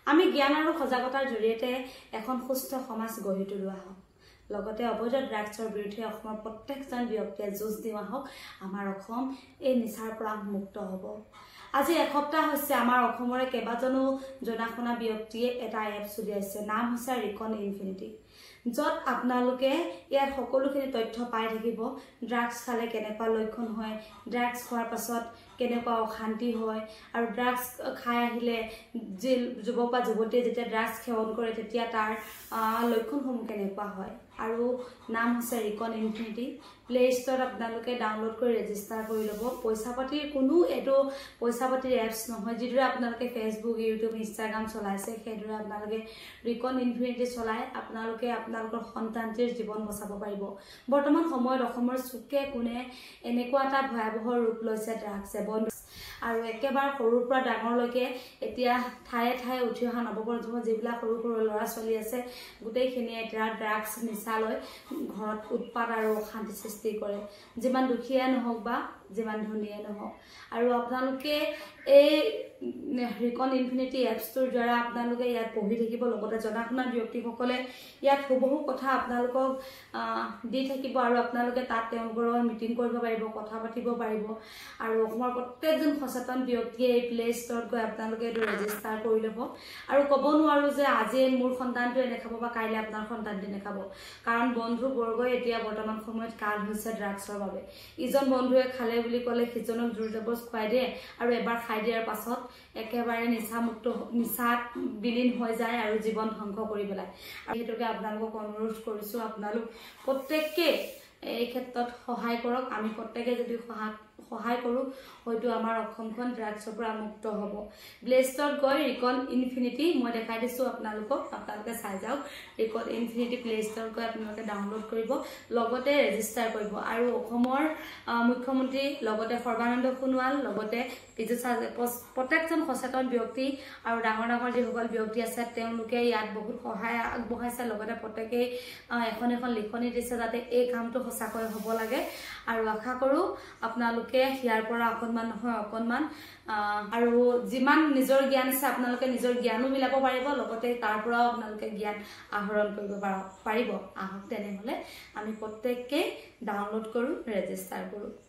আমি জ্ঞান আৰু সজাগতাৰ জৰিয়তে এখন সুস্থ সমাজ গঢ়ি তোলা হওক লগতে অবৈধ ড্ৰাগছৰ বিৰুদ্ধে অসমৰ প্ৰত্যেকজন ব্যক্তিয়ে যুঁজ দিয়া হওক আমাৰ অসম এই নিচাৰ পৰা মুক্ত হ'ব আজি এসপ্তাহ হৈছে আমাৰ অসমৰে কেইবাজনো জনাশুনা ব্যক্তিয়ে এটা এপছ উলিয়াইছে নাম হৈছে ৰিকন ইনফিনিটি যত আপোনালোকে ইয়াৰ সকলোখিনি তথ্য পাই থাকিব ড্ৰাগছ খালে কেনেকুৱা লক্ষণ হয় ড্ৰাগছ খোৱাৰ পাছত কেনেকুৱা অশান্তি হয় আৰু ড্ৰাগছ খাই আহিলে যে যুৱক বা যুৱতীয়ে যেতিয়া ড্ৰাগছ সেৱন কৰে তেতিয়া তাৰ লক্ষণসমূহ কেনেকুৱা হয় আৰু নাম হৈছে ৰিকন ইনফিনিটি প্লে ষ্টৰত আপোনালোকে ডাউনলোড কৰি ৰেজিষ্টাৰ কৰি ল'ব পইচা পাতিৰ কোনো এটো পইচা পাতিৰ এপছ নহয় যিদৰে আপোনালোকে ফেচবুক ইউটিউব ইনষ্টাগ্ৰাম চলাইছে সেইদৰে আপোনালোকে ৰিকন ইনফিনিটি চলাই আপোনালোকে আপোনালোকৰ সন্তানটিৰ জীৱন বচাব পাৰিব বৰ্তমান সময়ত অসমৰ চুকে কোণে এনেকুৱা এটা ভয়াৱহ ৰূপ লৈছে ড্ৰাগছ সেৱন আৰু একেবাৰে সৰুৰ পৰা ডাঙৰলৈকে এতিয়া ঠায়ে ঠায়ে উঠি অহা নৱপ্ৰজন্ম যিবিলাক সৰু সৰু ল'ৰা ছোৱালী আছে গোটেইখিনিয়ে এতিয়া ড্ৰাগছ নিচা লৈ ঘৰত উৎপাত আৰু অশান্তি সৃষ্টি কৰে যিমান দুখীয়া নহওক বা যিমান ধনীয়ে নহওক আৰু আপোনালোকে এই ৰিকন ইনফিনিটি এপছটোৰ দ্বাৰা আপোনালোকে ইয়াত পঢ়ি থাকিব লগতে জনাশুনা ব্যক্তিসকলে ইয়াত হুবহু কথা আপোনালোকক দি থাকিব আৰু আপোনালোকে তাত তেওঁলোকৰ মিটিং কৰিব পাৰিব কথা পাতিব পাৰিব আৰু অসমৰ প্ৰত্যেকজন সচেতন ব্যক্তিয়ে এই প্লে ষ্টৰত গৈ আপোনালোকে এইটো ৰেজিষ্টাৰ কৰি ল'ব আৰু ক'ব নোৱাৰো যে আজি মোৰ সন্তানটোৱে নেখাব বা কাইলৈ আপোনাৰ সন্তানটোৱে নেখাব কাৰণ বন্ধু বৰ্গই এতিয়া বৰ্তমান সময়ত কাল হৈছে ড্ৰাগছৰ বাবে ইজন বন্ধুৱে খালে বুলি ক'লে সিজনক জোৰ জবৰদস্ত খুৱাই দিয়ে আৰু এবাৰ খাই দিয়াৰ পাছত একেবাৰে নিচাত বিলীন হৈ যায় আৰু জীৱন ধ্বংস কৰি পেলায় আৰু হেতুকে আপোনালোকক অনুৰোধ কৰিছো আপোনালোক প্ৰত্যেককে এই ক্ষেত্ৰত সহায় কৰক আমি প্ৰত্যেককে যদি সহায় কৰো হয়তো আমাৰ অসমখন ড্ৰাগছৰ পৰা মুক্ত হ'ব প্লে ষ্টৰত গৈ ৰিকন ইনফিনিটি মই দেখাই দিছো আপোনালোকে চাই যাওক ৰিকন ইনফিনিটি প্লে ষ্টৰত গৈ আপোনালোকে ডাউনলোড কৰিব লগতে ৰেজিষ্টাৰ কৰিব আৰু অসমৰ মুখ্যমন্ত্ৰী লগতে সৰ্বানন্দ সোণোৱাল লগতে প্ৰত্যেকজন সচেতন ব্যক্তি আৰু ডাঙৰ ডাঙৰ যিসকল ব্যক্তি আছে তেওঁলোকে ইয়াত বহুত সহায় আগবঢ়াইছে লগতে প্ৰত্যেকেই এখন লিখনি দিছে যাতে এই কামটো সঁচাকৈ হ'ব লাগে আৰু আশা কৰো আপোনালোকে ইয়াৰ পৰা অকণমান আৰু যিমান নিজৰ জ্ঞান আছে আপোনালোকে নিজৰ জ্ঞানো মিলাব পাৰিব লগতে তাৰ পৰাও আপোনালোকে জ্ঞান আহৰণ কৰিব পাৰিব আহক তেনেহলে আমি প্ৰত্যেককে ডাউনলোড কৰো ৰেজিষ্টাৰ কৰো